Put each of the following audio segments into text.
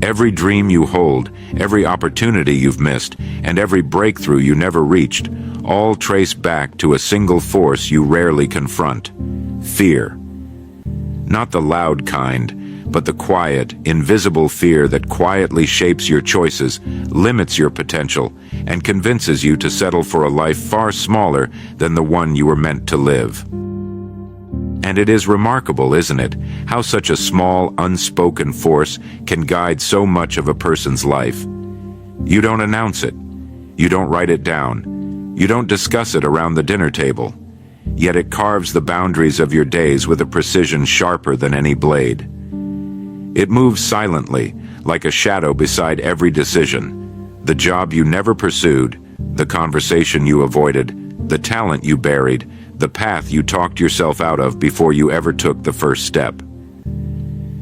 Every dream you hold, every opportunity you've missed, and every breakthrough you never reached, all trace back to a single force you rarely confront: fear. Not the loud kind, but the quiet, invisible fear that quietly shapes your choices, limits your potential, and convinces you to settle for a life far smaller than the one you were meant to live. And it is remarkable, isn't it, how such a small, unspoken force can guide so much of a person's life. You don't announce it. You don't write it down. You don't discuss it around the dinner table. Yet it carves the boundaries of your days with a precision sharper than any blade. It moves silently, like a shadow beside every decision. The job you never pursued, the conversation you avoided, the talent you buried, the path you talked yourself out of before you ever took the first step.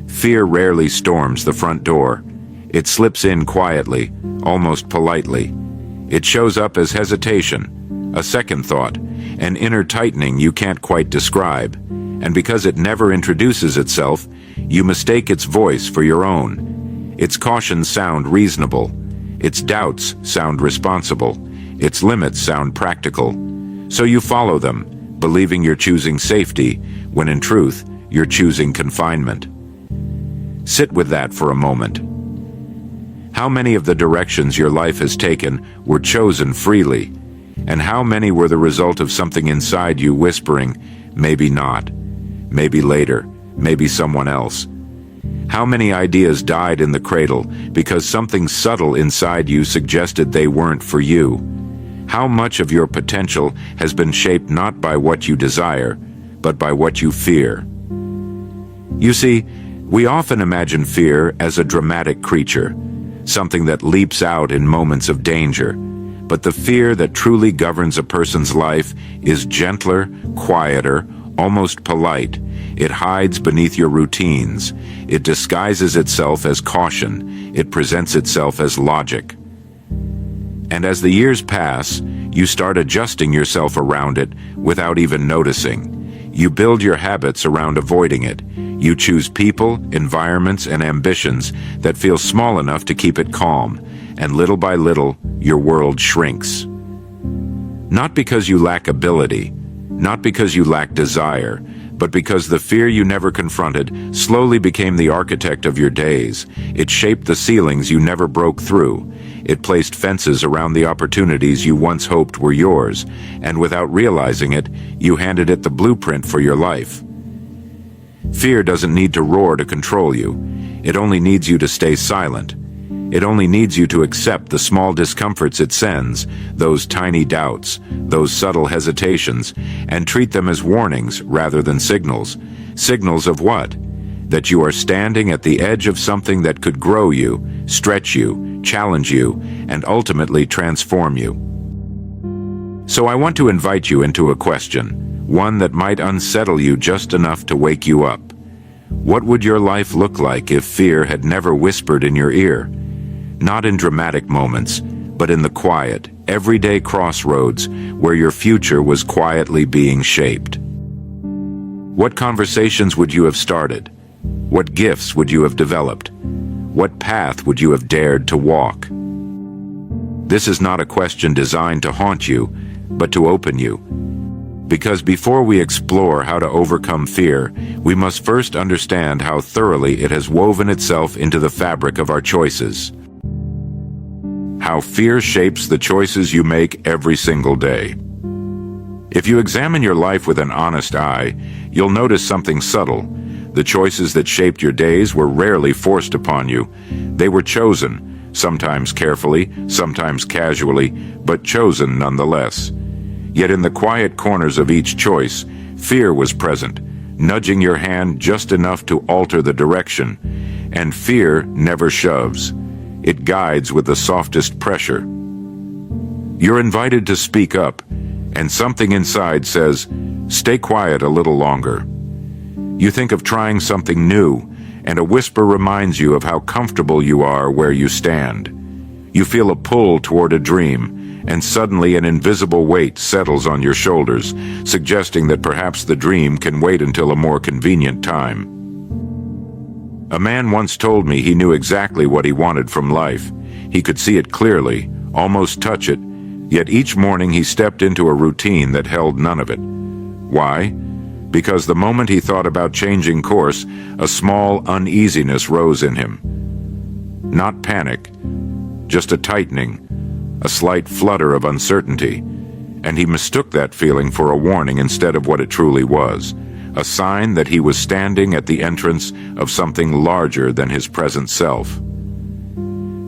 Fear rarely storms the front door. It slips in quietly, almost politely. It shows up as hesitation, a second thought, an inner tightening you can't quite describe. And because it never introduces itself, you mistake its voice for your own. Its cautions sound reasonable. Its doubts sound responsible. Its limits sound practical. So you follow them, believing you're choosing safety, when in truth, you're choosing confinement. Sit with that for a moment. How many of the directions your life has taken were chosen freely? And how many were the result of something inside you whispering, maybe not, maybe later, maybe someone else? How many ideas died in the cradle because something subtle inside you suggested they weren't for you? How much of your potential has been shaped not by what you desire, but by what you fear? You see, we often imagine fear as a dramatic creature, something that leaps out in moments of danger. But the fear that truly governs a person's life is gentler, quieter, almost polite. It hides beneath your routines. It disguises itself as caution. It presents itself as logic. And as the years pass, you start adjusting yourself around it without even noticing. You build your habits around avoiding it. You choose people, environments, and ambitions that feel small enough to keep it calm. And little by little, your world shrinks. Not because you lack ability, not because you lack desire, but because the fear you never confronted slowly became the architect of your days. It shaped the ceilings you never broke through. It placed fences around the opportunities you once hoped were yours, and without realizing it, you handed it the blueprint for your life. Fear doesn't need to roar to control you. It only needs you to stay silent. It only needs you to accept the small discomforts it sends, those tiny doubts, those subtle hesitations, and treat them as warnings rather than signals. Signals of what? That you are standing at the edge of something that could grow you, stretch you, challenge you, and ultimately transform you. So I want to invite you into a question, one that might unsettle you just enough to wake you up. What would your life look like if fear had never whispered in your ear? Not in dramatic moments, but in the quiet, everyday crossroads where your future was quietly being shaped. What conversations would you have started? What gifts would you have developed? What path would you have dared to walk? This is not a question designed to haunt you, but to open you. Because before we explore how to overcome fear, we must first understand how thoroughly it has woven itself into the fabric of our choices. How fear shapes the choices you make every single day. If you examine your life with an honest eye, you'll notice something subtle. The choices that shaped your days were rarely forced upon you. They were chosen, sometimes carefully, sometimes casually, but chosen nonetheless. Yet in the quiet corners of each choice, fear was present, nudging your hand just enough to alter the direction. And fear never shoves. It guides with the softest pressure. You're invited to speak up, and something inside says, stay quiet a little longer. You think of trying something new, and a whisper reminds you of how comfortable you are where you stand. You feel a pull toward a dream, and suddenly an invisible weight settles on your shoulders, suggesting that perhaps the dream can wait until a more convenient time. A man once told me he knew exactly what he wanted from life. He could see it clearly, almost touch it, yet each morning he stepped into a routine that held none of it. Why? Because the moment he thought about changing course, a small uneasiness rose in him. Not panic, just a tightening, a slight flutter of uncertainty, and he mistook that feeling for a warning instead of what it truly was, a sign that he was standing at the entrance of something larger than his present self.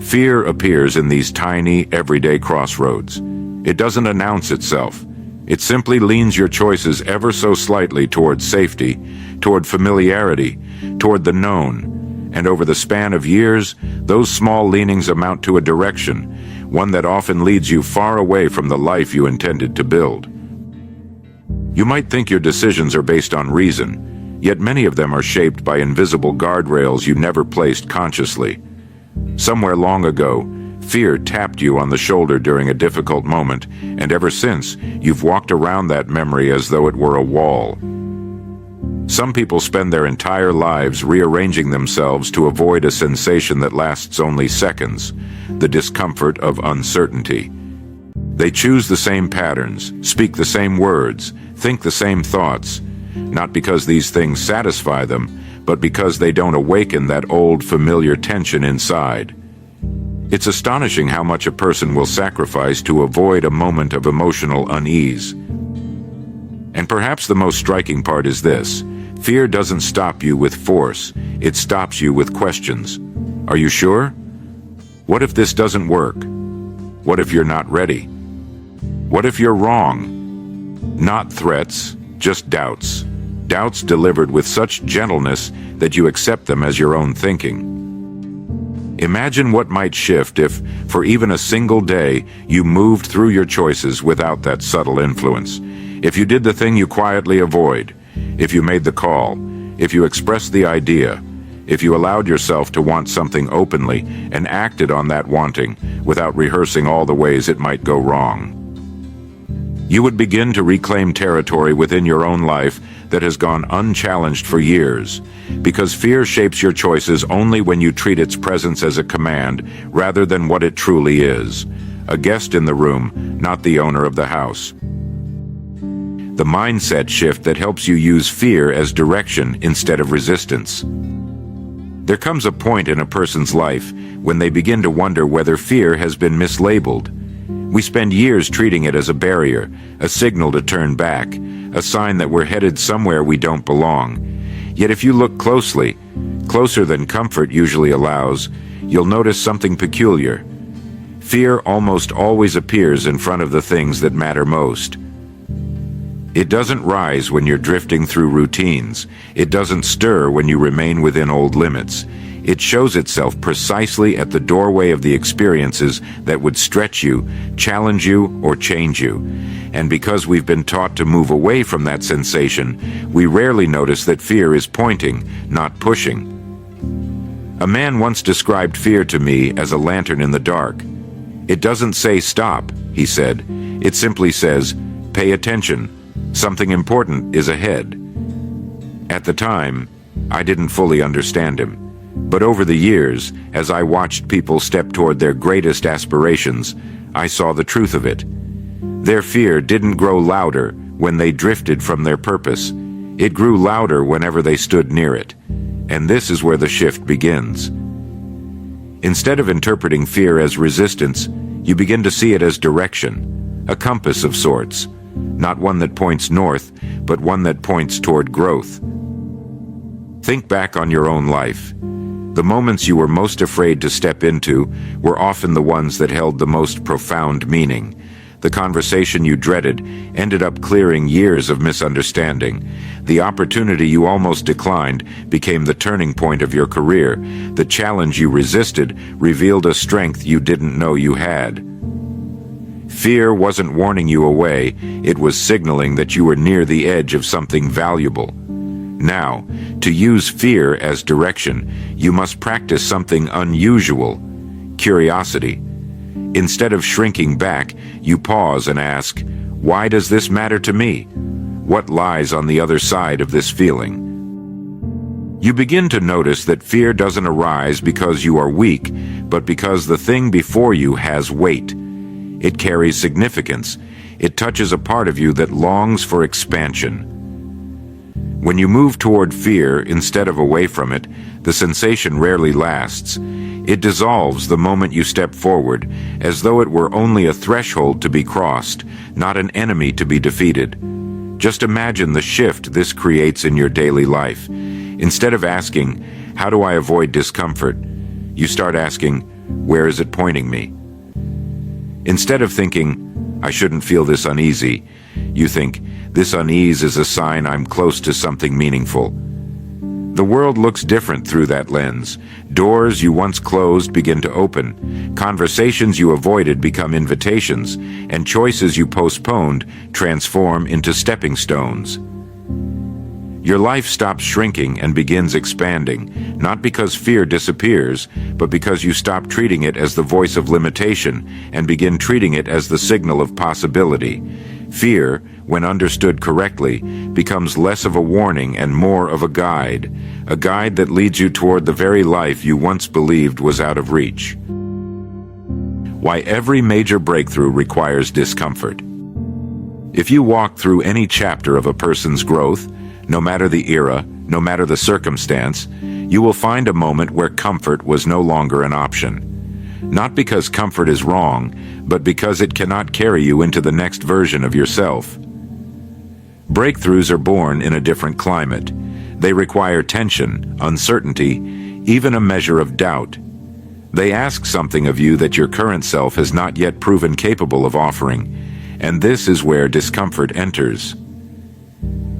Fear appears in these tiny, everyday crossroads. It doesn't announce itself. It simply leans your choices ever so slightly toward safety, toward familiarity, toward the known, and over the span of years, those small leanings amount to a direction, one that often leads you far away from the life you intended to build. You might think your decisions are based on reason, yet many of them are shaped by invisible guardrails you never placed consciously. Somewhere long ago, fear tapped you on the shoulder during a difficult moment, and ever since, you've walked around that memory as though it were a wall. Some people spend their entire lives rearranging themselves to avoid a sensation that lasts only seconds, the discomfort of uncertainty. They choose the same patterns, speak the same words, think the same thoughts, not because these things satisfy them, but because they don't awaken that old familiar tension inside. It's astonishing how much a person will sacrifice to avoid a moment of emotional unease. And perhaps the most striking part is this: fear doesn't stop you with force, it stops you with questions. Are you sure? What if this doesn't work? What if you're not ready? What if you're wrong? Not threats, just doubts. Doubts delivered with such gentleness that you accept them as your own thinking. Imagine what might shift if, for even a single day, you moved through your choices without that subtle influence. If you did the thing you quietly avoid, if you made the call, if you expressed the idea, if you allowed yourself to want something openly and acted on that wanting without rehearsing all the ways it might go wrong. You would begin to reclaim territory within your own life that has gone unchallenged for years, because fear shapes your choices only when you treat its presence as a command rather than what it truly is, a guest in the room, not the owner of the house. The mindset shift that helps you use fear as direction instead of resistance. There comes a point in a person's life when they begin to wonder whether fear has been mislabeled. We spend years treating it as a barrier, a signal to turn back, a sign that we're headed somewhere we don't belong. Yet if you look closely, closer than comfort usually allows, you'll notice something peculiar. Fear almost always appears in front of the things that matter most. It doesn't rise when you're drifting through routines. It doesn't stir when you remain within old limits. It shows itself precisely at the doorway of the experiences that would stretch you, challenge you, or change you. And because we've been taught to move away from that sensation, we rarely notice that fear is pointing, not pushing. A man once described fear to me as a lantern in the dark. It doesn't say stop, he said. It simply says, pay attention. Something important is ahead. At the time, I didn't fully understand him. But over the years, as I watched people step toward their greatest aspirations, I saw the truth of it. Their fear didn't grow louder when they drifted from their purpose. It grew louder whenever they stood near it. And this is where the shift begins. Instead of interpreting fear as resistance, you begin to see it as direction, a compass of sorts, not one that points north, but one that points toward growth. Think back on your own life. The moments you were most afraid to step into were often the ones that held the most profound meaning. The conversation you dreaded ended up clearing years of misunderstanding. The opportunity you almost declined became the turning point of your career. The challenge you resisted revealed a strength you didn't know you had. Fear wasn't warning you away, it was signaling that you were near the edge of something valuable. Now, to use fear as direction, you must practice something unusual: curiosity. Instead of shrinking back, you pause and ask, why does this matter to me? What lies on the other side of this feeling? You begin to notice that fear doesn't arise because you are weak, but because the thing before you has weight. It carries significance. It touches a part of you that longs for expansion. When you move toward fear instead of away from it, the sensation rarely lasts. It dissolves the moment you step forward, as though it were only a threshold to be crossed, not an enemy to be defeated. Just imagine the shift this creates in your daily life. Instead of asking, "How do I avoid discomfort?" you start asking, "Where is it pointing me?" Instead of thinking, "I shouldn't feel this uneasy," you think, "This unease is a sign I'm close to something meaningful." The world looks different through that lens. Doors you once closed begin to open. Conversations you avoided become invitations, and choices you postponed transform into stepping stones. Your life stops shrinking and begins expanding, not because fear disappears, but because you stop treating it as the voice of limitation and begin treating it as the signal of possibility. Fear, when understood correctly, becomes less of a warning and more of a guide that leads you toward the very life you once believed was out of reach. Why every major breakthrough requires discomfort. If you walk through any chapter of a person's growth, no matter the era, no matter the circumstance, you will find a moment where comfort was no longer an option. Not because comfort is wrong, but because it cannot carry you into the next version of yourself. Breakthroughs are born in a different climate. They require tension, uncertainty, even a measure of doubt. They ask something of you that your current self has not yet proven capable of offering, and this is where discomfort enters.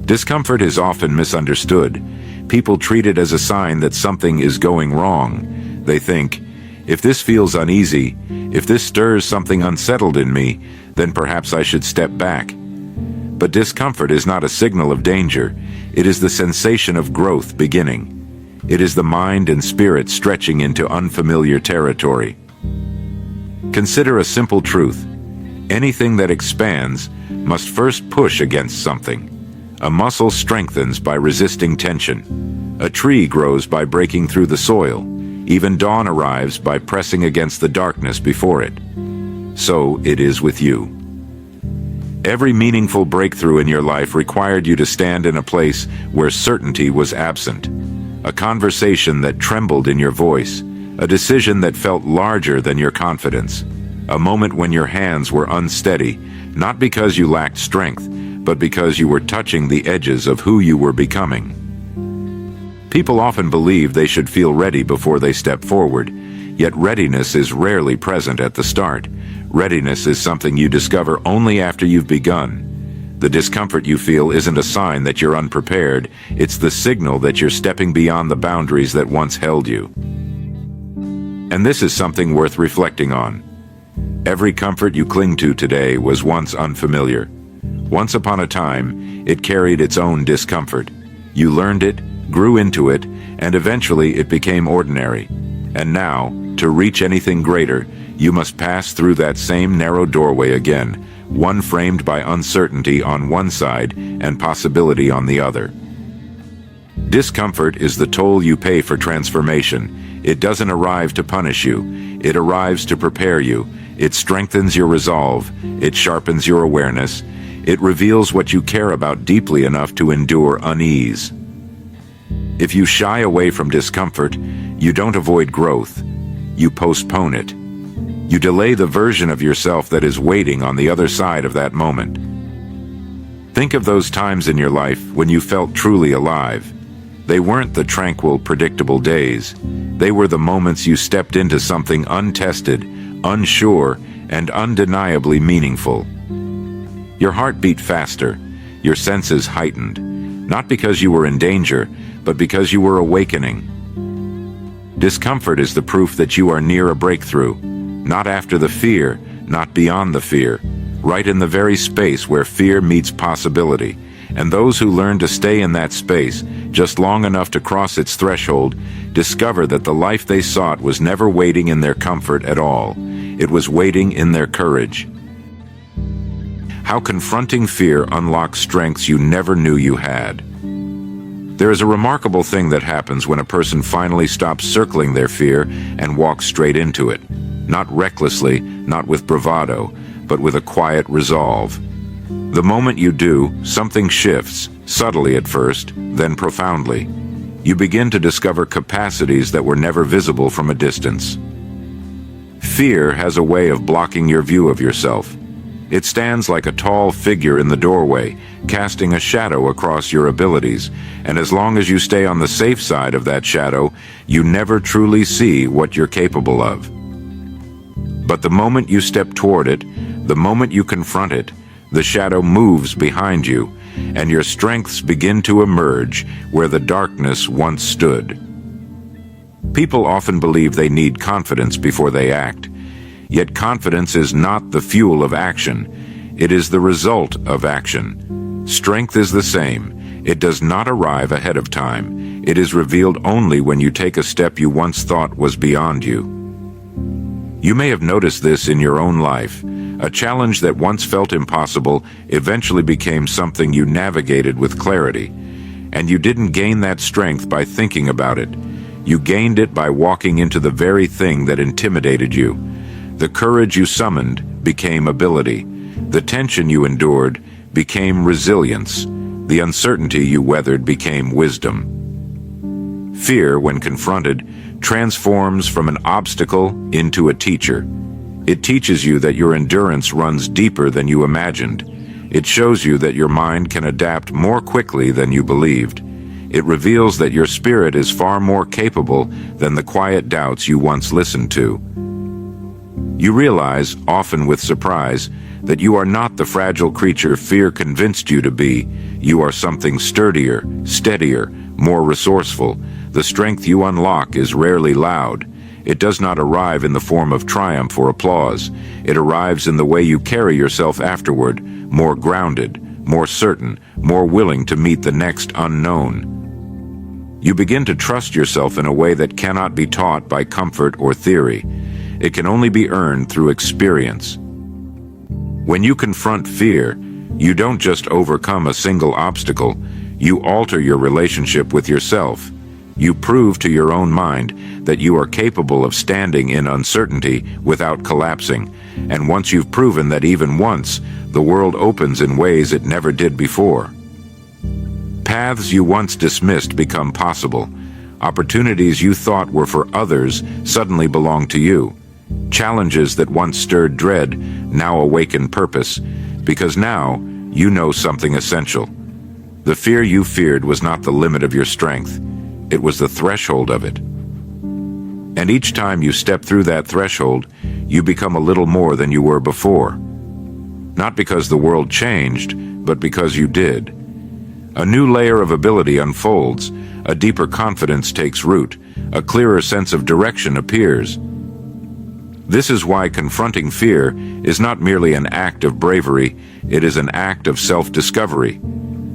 Discomfort is often misunderstood. People treat it as a sign that something is going wrong. They think, "If this feels uneasy, if this stirs something unsettled in me, then perhaps I should step back." But discomfort is not a signal of danger. It is the sensation of growth beginning. It is the mind and spirit stretching into unfamiliar territory. Consider a simple truth. Anything that expands must first push against something. A muscle strengthens by resisting tension. A tree grows by breaking through the soil. Even dawn arrives by pressing against the darkness before it. So it is with you. Every meaningful breakthrough in your life required you to stand in a place where certainty was absent. A conversation that trembled in your voice. A decision that felt larger than your confidence. A moment when your hands were unsteady, not because you lacked strength, but because you were touching the edges of who you were becoming. People often believe they should feel ready before they step forward, yet readiness is rarely present at the start. Readiness is something you discover only after you've begun. The discomfort you feel isn't a sign that you're unprepared, it's the signal that you're stepping beyond the boundaries that once held you. And this is something worth reflecting on. Every comfort you cling to today was once unfamiliar. Once upon a time, it carried its own discomfort. You learned it, grew into it, and eventually it became ordinary. And now, to reach anything greater, you must pass through that same narrow doorway again, one framed by uncertainty on one side and possibility on the other. Discomfort is the toll you pay for transformation. It doesn't arrive to punish you. It arrives to prepare you. It strengthens your resolve. It sharpens your awareness. It reveals what you care about deeply enough to endure unease. If you shy away from discomfort, you don't avoid growth. You postpone it. You delay the version of yourself that is waiting on the other side of that moment. Think of those times in your life when you felt truly alive. They weren't the tranquil, predictable days. They were the moments you stepped into something untested, unsure, and undeniably meaningful. Your heart beat faster, your senses heightened, not because you were in danger, but because you were awakening. Discomfort is the proof that you are near a breakthrough, not after the fear, not beyond the fear, right in the very space where fear meets possibility. And those who learn to stay in that space, just long enough to cross its threshold, discover that the life they sought was never waiting in their comfort at all. It was waiting in their courage. How confronting fear unlocks strengths you never knew you had. There is a remarkable thing that happens when a person finally stops circling their fear and walks straight into it. Not recklessly, not with bravado, but with a quiet resolve. The moment you do, something shifts, subtly at first, then profoundly. You begin to discover capacities that were never visible from a distance. Fear has a way of blocking your view of yourself. It stands like a tall figure in the doorway, casting a shadow across your abilities, and as long as you stay on the safe side of that shadow, you never truly see what you're capable of. But the moment you step toward it, the moment you confront it, the shadow moves behind you, and your strengths begin to emerge where the darkness once stood. People often believe they need confidence before they act. Yet confidence is not the fuel of action. It is the result of action. Strength is the same. It does not arrive ahead of time. It is revealed only when you take a step you once thought was beyond you. You may have noticed this in your own life. A challenge that once felt impossible eventually became something you navigated with clarity. And you didn't gain that strength by thinking about it. You gained it by walking into the very thing that intimidated you. The courage you summoned became ability. The tension you endured became resilience. The uncertainty you weathered became wisdom. Fear, when confronted, transforms from an obstacle into a teacher. It teaches you that your endurance runs deeper than you imagined. It shows you that your mind can adapt more quickly than you believed. It reveals that your spirit is far more capable than the quiet doubts you once listened to. You realize, often with surprise, that you are not the fragile creature fear convinced you to be. You are something sturdier, steadier, more resourceful. The strength you unlock is rarely loud. It does not arrive in the form of triumph or applause. It arrives in the way you carry yourself afterward, more grounded, more certain, more willing to meet the next unknown. You begin to trust yourself in a way that cannot be taught by comfort or theory. It can only be earned through experience. When you confront fear, you don't just overcome a single obstacle, you alter your relationship with yourself. You prove to your own mind that you are capable of standing in uncertainty without collapsing, and once you've proven that even once, the world opens in ways it never did before. Paths you once dismissed become possible. Opportunities you thought were for others suddenly belong to you. Challenges that once stirred dread now awaken purpose, because now you know something essential. The fear you feared was not the limit of your strength. It was the threshold of it. And each time you step through that threshold, you become a little more than you were before. Not because the world changed, but because you did. A new layer of ability unfolds, a deeper confidence takes root, a clearer sense of direction appears. This is why confronting fear is not merely an act of bravery, it is an act of self-discovery,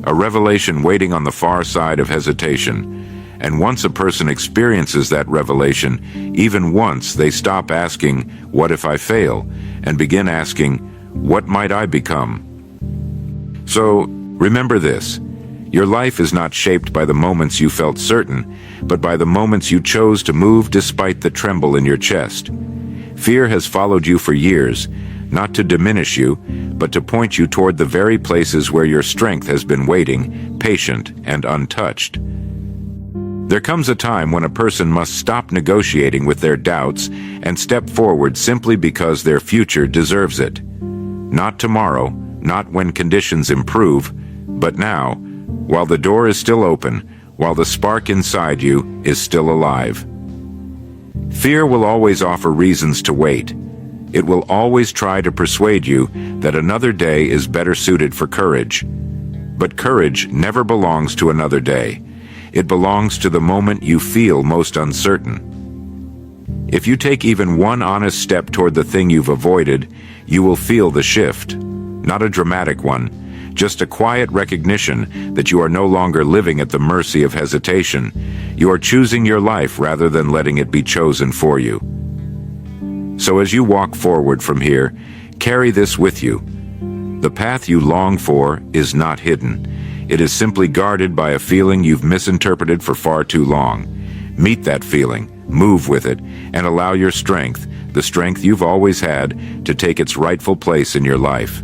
a revelation waiting on the far side of hesitation. And once a person experiences that revelation, even once they stop asking, "What if I fail?" and begin asking, "What might I become?" So, remember this. Your life is not shaped by the moments you felt certain, but by the moments you chose to move despite the tremble in your chest. Fear has followed you for years, not to diminish you, but to point you toward the very places where your strength has been waiting, patient and untouched. There comes a time when a person must stop negotiating with their doubts and step forward simply because their future deserves it. Not tomorrow, not when conditions improve, but now, while the door is still open, while the spark inside you is still alive. Fear will always offer reasons to wait. It will always try to persuade you that another day is better suited for courage. But courage never belongs to another day. It belongs to the moment you feel most uncertain. If you take even one honest step toward the thing you've avoided, you will feel the shift. Not a dramatic one, just a quiet recognition that you are no longer living at the mercy of hesitation. You are choosing your life rather than letting it be chosen for you. So as you walk forward from here, carry this with you. The path you long for is not hidden. It is simply guarded by a feeling you've misinterpreted for far too long. Meet that feeling, move with it, and allow your strength, the strength you've always had, to take its rightful place in your life.